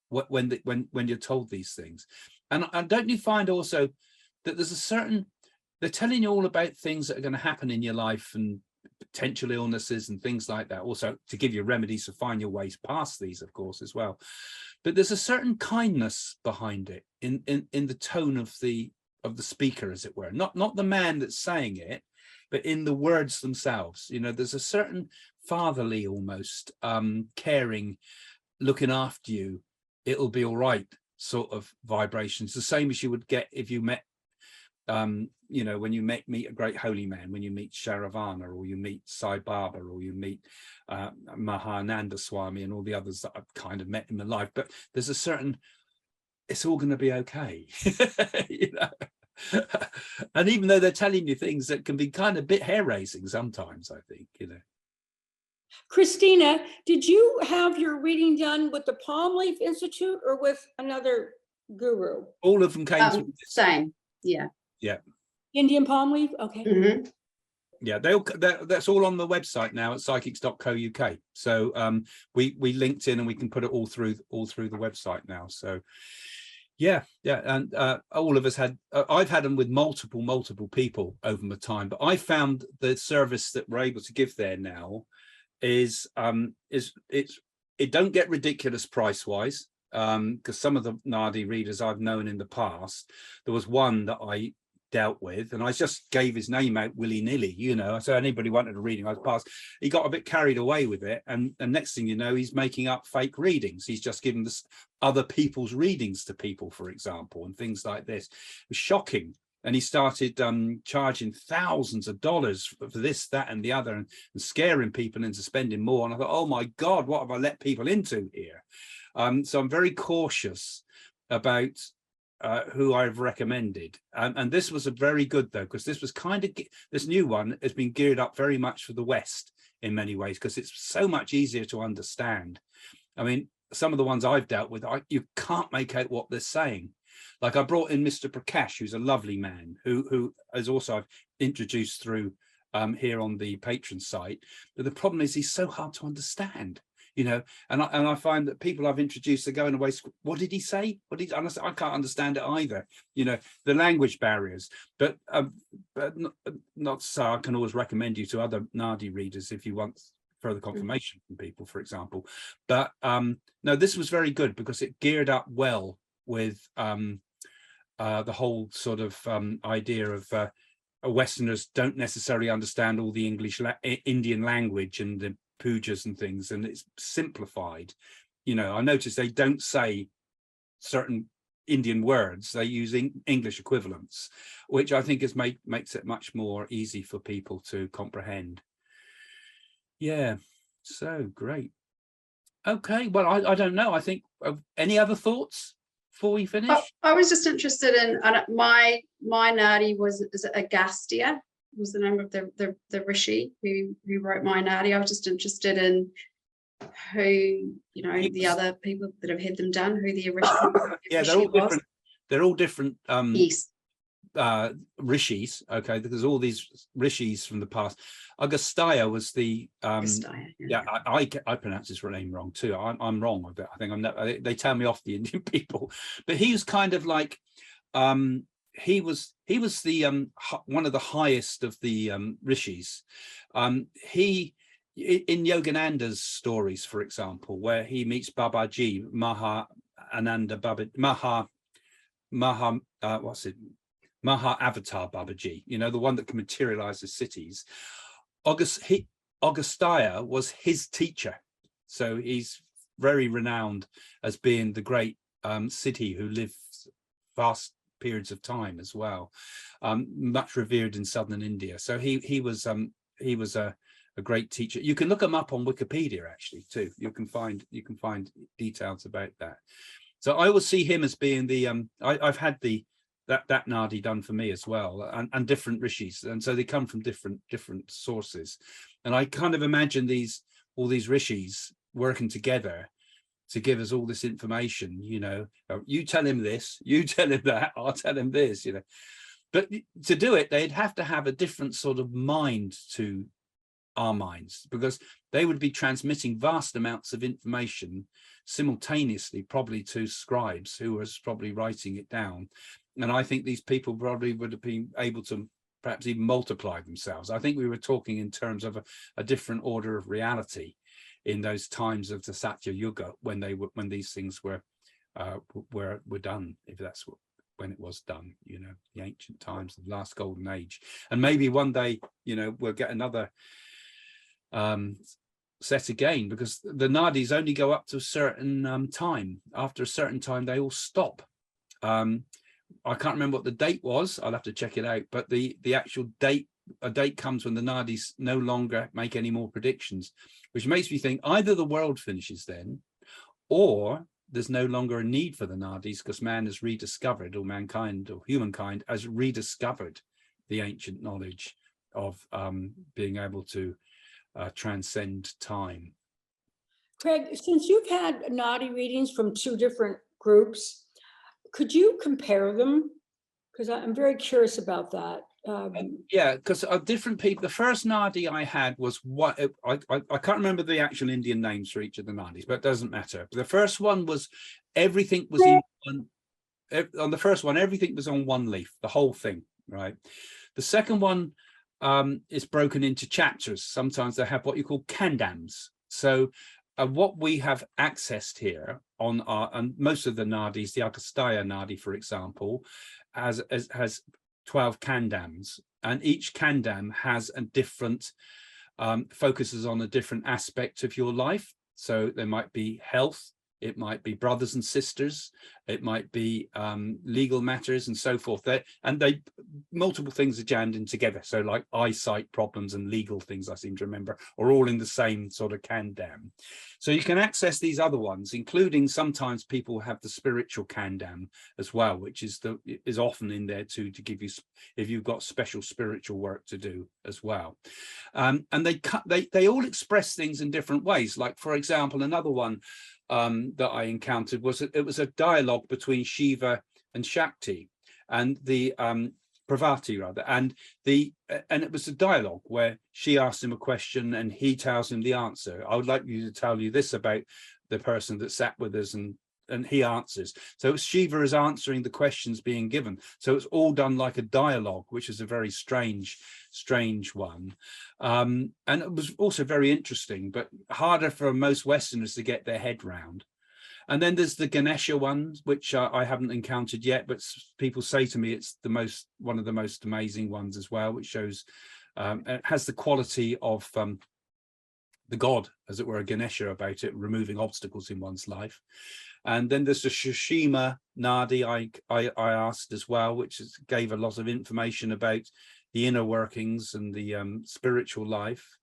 when you're told these things. And don't you find also that there's a certain, they're telling you all about things that are going to happen in your life and potential illnesses and things like that, also to give you remedies to find your ways past these, of course, as well. But there's a certain kindness behind it in the tone of the speaker, as it were, not the man that's saying it, but in the words themselves. You know, there's a certain fatherly, almost caring, looking after you, it'll be all right sort of vibrations, the same as you would get if you met you know, when you meet a great holy man, when you meet Sharavana, or you meet Sai Baba, or you meet Mahananda Swami and all the others that I've kind of met in my life. But there's a certain, it's all going to be okay. You know. And even though they're telling you things that can be kind of a bit hair-raising sometimes, I think, you know. Christina, did you have your reading done with the Palm Leaf Institute or with another guru? All of them came through this. Same, yeah. Yeah. Indian Palm Leaf, okay. Mm-hmm. Yeah, that's all on the website now at psychics.co.uk. So we linked in and we can put it all through the website now. So yeah, and all of us had, I've had them with multiple people over my time, but I found the service that we're able to give there now is it don't get ridiculous price wise, because some of the Nadi readers I've known in the past, there was one that I dealt with and I just gave his name out willy-nilly, you know, so anybody wanted a reading, I was passed. He got a bit carried away with it, and next thing you know, he's making up fake readings. He's just giving this other people's readings to people, for example, and things like this. It was shocking. and he started charging thousands of dollars for this, that, and the other, and scaring people into spending more. And I thought, oh my God, what have I let people into here? So I'm very cautious about who I've recommended. And this was a very good, though, because this was this new one has been geared up very much for the West in many ways, because it's so much easier to understand. I mean, some of the ones I've dealt with, you can't make out what they're saying. Like I brought in Mr. Prakash, who's a lovely man, who is also I've introduced through here on the patron site. But the problem is he's so hard to understand, you know, and I find that people I've introduced are going away, what did he say? I can't understand it either, you know, the language barriers. But not so I can always recommend you to other Nadi readers if you want further confirmation from people, for example. But no, this was very good because it geared up well with the whole sort of idea of Westerners don't necessarily understand all the Indian language and the pujas and things, and it's simplified. You know, I noticed they don't say certain Indian words, they use English equivalents, which I think makes it much more easy for people to comprehend. Yeah, so great. Okay, well, I don't know. I think any other thoughts before we finish? I was just interested in my Nadi is it Agastya was the name of the Rishi who wrote my Nadi. I was just interested in who, you know, the other people that have had them done, who the original yeah, they're all different. They're all different. Yes. Rishis, okay, there's all these Rishis from the past. Agastya was the yeah, I pronounce his name wrong too. I'm wrong with it. I think I'm not, they tell me off, the Indian people, but he was kind of like he was the one of the highest of the Rishis. He in Yogananda's stories, for example, where he meets Babaji, Maha Avatar Babaji, you know, the one that can materialize the cities. Agastya was his teacher, so he's very renowned as being the great Siddhi who lived vast periods of time as well, much revered in southern India. So he was a great teacher. You can look him up on Wikipedia actually too. You can find details about that. So I will see him as being the I've had that Nadi done for me as well, and different Rishis, and so they come from different sources, and I kind of imagine all these Rishis working together to give us all this information, you know, you tell him this, you tell him that, I'll tell him this, you know. But to do it, they'd have to have a different sort of mind to our minds, because they would be transmitting vast amounts of information simultaneously, probably to scribes who was probably writing it down. And I think these people probably would have been able to perhaps even multiply themselves. I think we were talking in terms of a different order of reality in those times of the Satya Yuga, when these things were done, if that's when it was done, you know, the ancient times, the last golden age. And maybe one day, you know, we'll get another set again, because the Nadis only go up to a certain time. After a certain time, they all stop. I can't remember what the date was. I'll have to check it out. But the actual date, a date comes when the Nadis no longer make any more predictions, which makes me think either the world finishes then, or there's no longer a need for the Nadis, because man has rediscovered, or mankind or humankind has rediscovered the ancient knowledge of being able to transcend time. Craig, since you've had Nadi readings from two different groups, could you compare them? Because I'm very curious about that. Yeah, because different people. The first Nadi I had was what I can't remember the actual Indian names for each of the Nadis, but it doesn't matter. But the first one was everything was in one. On the first one, everything was on one leaf, the whole thing, right? The second one is broken into chapters. Sometimes they have what you call kandams. So what we have accessed here on and most of the Nadis, the Agastya Nadi, for example, has 12 kandams, and each kandam has a different focuses on a different aspect of your life. So there might be health, it might be brothers and sisters, it might be legal matters and so forth. multiple things are jammed in together. So like eyesight problems and legal things, I seem to remember, are all in the same sort of Kandam. So you can access these other ones, including sometimes people have the spiritual Kandam as well, which is often in there too, to give you, if you've got special spiritual work to do as well. And they all express things in different ways. Like, for example, another one that I encountered was it was a dialogue between Shiva and Shakti, and the Parvati rather, and it was a dialogue where she asked him a question and he tells him the answer. I would like you to tell you this about the person that sat with us, and he answers. So Shiva is answering the questions being given. So it's all done like a dialogue, which is a very strange one. And it was also very interesting, but harder for most Westerners to get their head round. And then there's the Ganesha ones, which I haven't encountered yet, but people say to me it's one of the most amazing ones as well, which shows it has the quality of the god, as it were, Ganesha about it, removing obstacles in one's life. And then there's the Sushima Nadi I asked as well, which gave a lot of information about the inner workings and the spiritual life.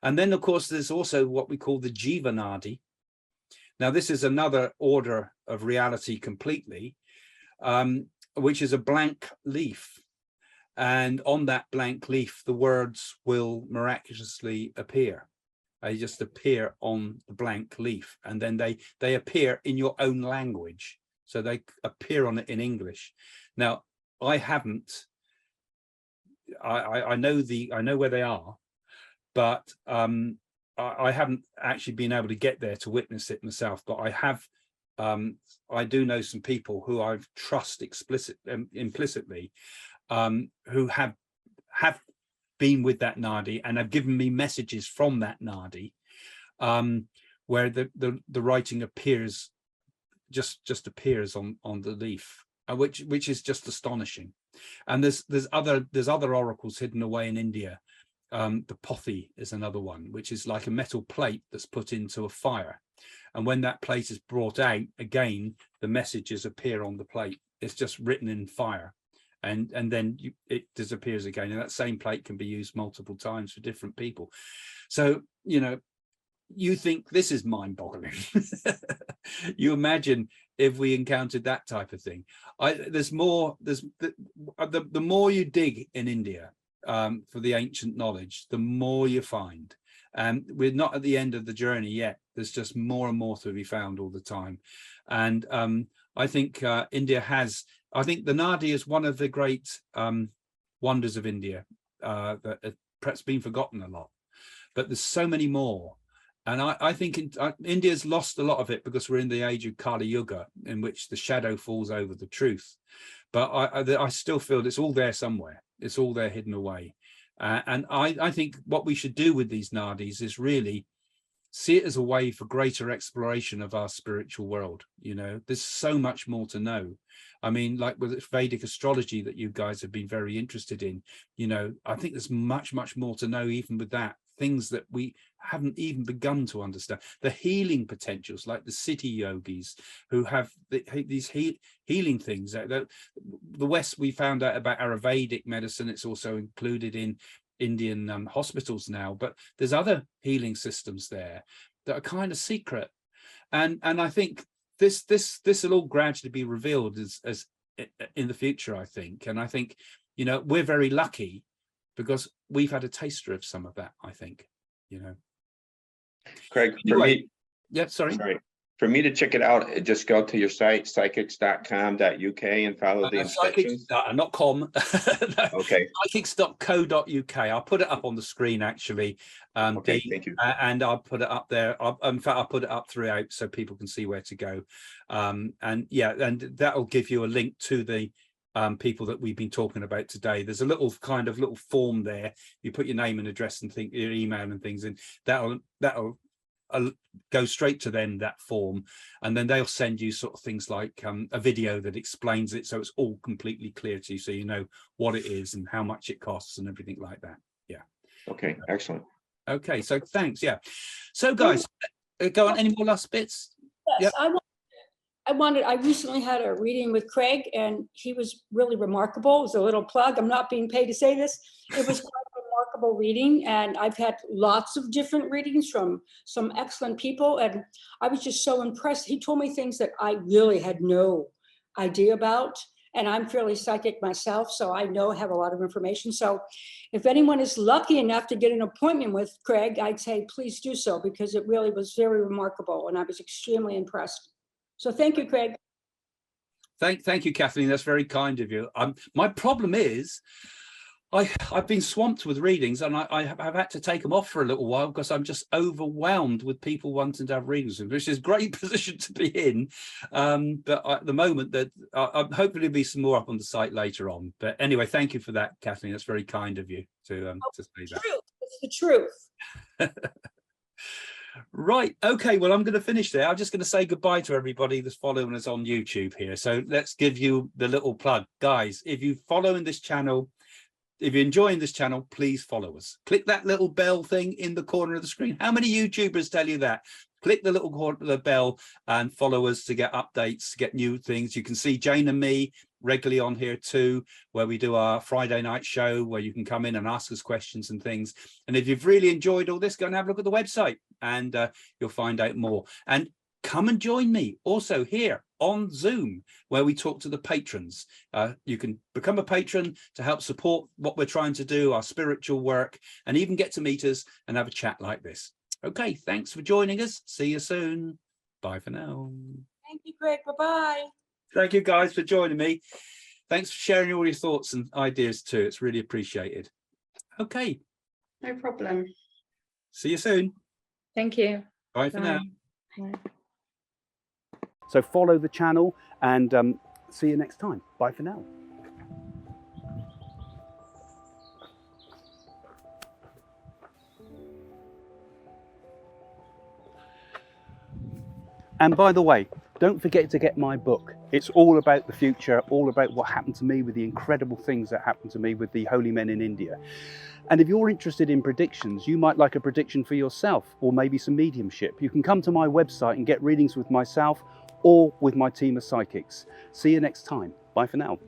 And then, of course, there's also what we call the Jiva Nadi. Now, this is another order of reality completely, which is a blank leaf. And on that blank leaf, the words will miraculously appear. They just appear on the blank leaf, and then they appear in your own language. So they appear on it in English. Now, I haven't. I know where they are, but I haven't actually been able to get there to witness it myself. But I have. I do know some people who I trust implicitly, who have been with that Nadi and have given me messages from that Nadi, where the writing appears, just appears on the leaf, which is just astonishing. And there's other oracles hidden away in India. The Pothi is another one, which is like a metal plate that's put into a fire, and when that plate is brought out again, the messages appear on the plate. It's just written in fire. And then it disappears again, and that same plate can be used multiple times for different people. So, you know, you think this is mind-boggling. You imagine if we encountered that type of thing. The more you dig in India for the ancient knowledge, the more you find. And we're not at the end of the journey yet. There's just more and more to be found all the time. And I think India has, I think the Nadi is one of the great wonders of India that has perhaps been forgotten a lot, but there's so many more. And I think India's lost a lot of it because we're in the age of Kali Yuga, in which the shadow falls over the truth. But I still feel it's all there somewhere. It's all there hidden away. And I think what we should do with these Nadis is really see it as a way for greater exploration of our spiritual world. You know, there's so much more to know. I mean, like with Vedic astrology that you guys have been very interested in, you know, I think there's much more to know even with that. Things that we haven't even begun to understand. The healing potentials, like the city yogis who have these healing things. The West, we found out about Ayurvedic medicine. It's also included in Indian hospitals now, but there's other healing systems there that are kind of secret. And I think this will all gradually be revealed as in the future, I think. And I think, you know, we're very lucky because we've had a taster of some of that, I think, you know. Craig, anyway, sorry. For me to check it out, just go to your site, psychics.com.uk, and follow the instructions. Not com. No, okay. Psychics.co.uk. I'll put it up on the screen, actually. Okay, thank you. And I'll put it up there. In fact, I'll put it up throughout so people can see where to go. And yeah, and that'll give you a link to the people that we've been talking about today. There's a little form there. You put your name and address and your email and things, and that'll go straight to them, that form, and then they'll send you sort of things like a video that explains it, so it's all completely clear to you, so you know what it is and how much it costs and everything like that. Yeah. Okay, excellent. Okay, so thanks. Yeah. So guys, go on. Any more last bits? Yes, yep. I recently had a reading with Craig, and he was really remarkable. It was a little plug. I'm not being paid to say this. It was quite a remarkable reading, and I've had lots of different readings from some excellent people, and I was just so impressed. He told me things that I really had no idea about, and I'm fairly psychic myself, so I have a lot of information. So if anyone is lucky enough to get an appointment with Craig, I'd say please do so, because it really was very remarkable, and I was extremely impressed. So thank you, Craig. Thank you, Kathleen. That's very kind of you. My problem is I've been swamped with readings, and I've had to take them off for a little while because I'm just overwhelmed with people wanting to have readings, which is a great position to be in. But at the moment, that hopefully there'll be some more up on the site later on. But anyway, thank you for that, Kathleen. That's very kind of you to say that. It's the truth. Right. Okay. Well, I'm going to finish there. I'm just going to say goodbye to everybody that's following us on YouTube here. So let's give you the little plug. Guys, if you're following this channel, if you're enjoying this channel, please follow us. Click that little bell thing in the corner of the screen. How many YouTubers tell you that? Click the little corner of the bell and follow us to get updates, to get new things. You can see Jane and me regularly on here too, where we do our Friday night show, where you can come in and ask us questions and things. And if you've really enjoyed all this, go and have a look at the website, and you'll find out more. And come and join me also here on Zoom, where we talk to the patrons. You can become a patron to help support what we're trying to do, our spiritual work, and even get to meet us and have a chat like this. Okay, thanks for joining us. See you soon. Bye for now. Thank you, Greg. Bye-bye. Thank you guys for joining me. Thanks for sharing all your thoughts and ideas too. It's really appreciated. Okay. No problem. See you soon. Thank you. Bye for now. Bye. So follow the channel, and see you next time. Bye for now. And by the way, don't forget to get my book. It's all about the future, all about what happened to me with the incredible things that happened to me with the holy men in India. And if you're interested in predictions, you might like a prediction for yourself, or maybe some mediumship. You can come to my website and get readings with myself or with my team of psychics. See you next time. Bye for now.